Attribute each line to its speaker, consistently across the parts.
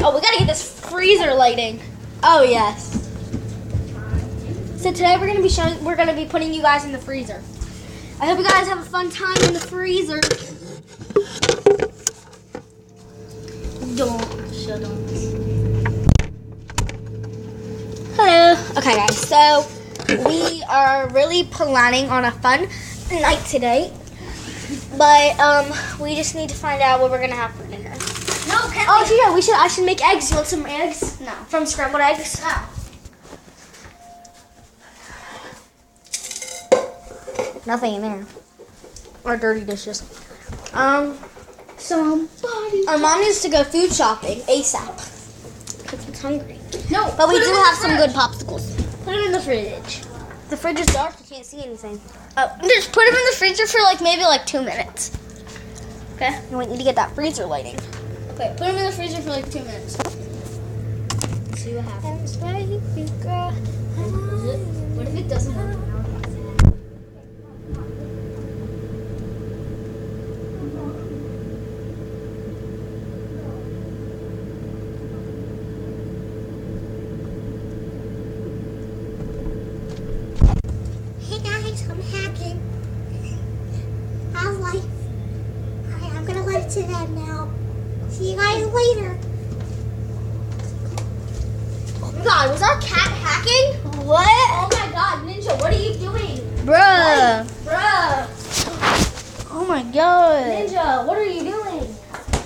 Speaker 1: Oh, we gotta get this freezer lighting. Oh yes. So today we're gonna be putting you guys in the freezer. I hope you guys have a fun time in the freezer. Shut up. Hello. Okay, guys. So we are really planning on a fun night today, but we just need to find out what we're gonna have for dinner.
Speaker 2: No,
Speaker 1: I should make eggs. You want some eggs?
Speaker 2: No.
Speaker 1: From scrambled eggs?
Speaker 2: No.
Speaker 1: Nothing in there. Or dirty dishes. Our mom needs to go food shopping ASAP. Because it's hungry.
Speaker 2: No.
Speaker 1: But we do have some good popsicles.
Speaker 2: Put them in the fridge.
Speaker 1: The fridge is dark. You can't see anything.
Speaker 2: Oh, just put them in the freezer for maybe 2 minutes. Okay.
Speaker 1: And we need to get that freezer lighting.
Speaker 2: Okay. Put them in the freezer for 2 minutes.
Speaker 1: See what happens.
Speaker 2: What if it doesn't work?
Speaker 3: Hey guys, I'm hacking. How's life? Alright, I'm gonna let it to them now. See you guys later.
Speaker 1: Oh my god, was our cat hacking?
Speaker 2: What?
Speaker 1: Oh my god, Ninja, what are you doing?
Speaker 2: Bruh.
Speaker 1: Bruh.
Speaker 2: Oh my god.
Speaker 1: Ninja, what are you doing?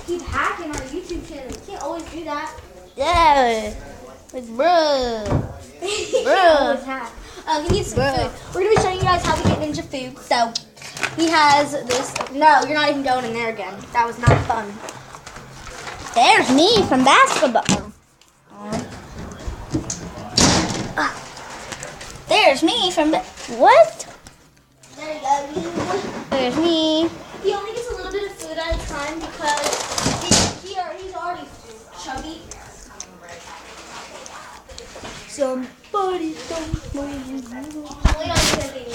Speaker 1: Keep hacking our YouTube channel. You can't always do that.
Speaker 2: Yeah. Bruh.
Speaker 1: Always hack. He needs some food. We're going to be showing you guys how to get Ninja food. So, he has this. No, you're not even going in there again. That was not fun.
Speaker 2: There's me from basketball. There's me from what?
Speaker 1: There you go.
Speaker 2: There's me.
Speaker 1: He only gets a little bit of food at a time because he's already chubby. Somebody don't move. Wait on the baby.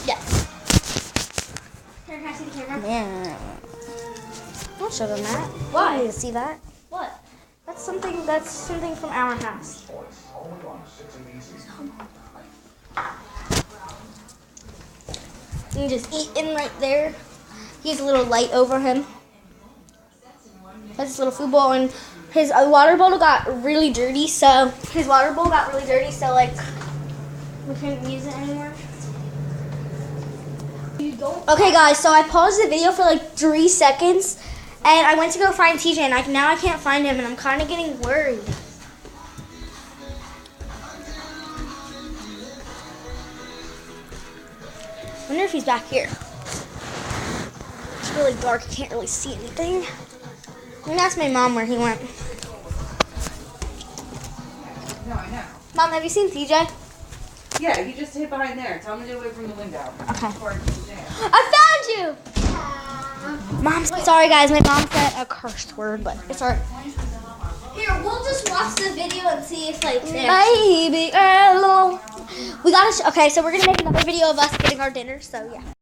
Speaker 2: Yes.
Speaker 1: Can I see the camera?
Speaker 2: Yeah.
Speaker 1: Don't show them that.
Speaker 2: Why?
Speaker 1: You need to see that.
Speaker 2: What?
Speaker 1: That's something from our house. You just eat in right there. He has a little light over him. That's his little food bowl, and his water bottle got really dirty. So we couldn't use it anymore. Okay, guys. So I paused the video for 3 seconds, and I went to go find TJ, and now I can't find him, and I'm kind of getting worried. I wonder if he's back here. It's really dark. I can't really see anything. I'm gonna ask my mom where he went.
Speaker 4: No, I know.
Speaker 1: Mom, have you seen TJ?
Speaker 4: Yeah, he just hid behind there. Tell him to get away from the window.
Speaker 1: Okay.
Speaker 4: Before it goes down.
Speaker 1: I found you! Mom, sorry guys, my mom said a cursed word, but it's alright. Here, we'll just watch the video and see if
Speaker 2: Baby girl.
Speaker 1: we gotta, okay, so we're gonna make another video of us getting our dinner, so yeah.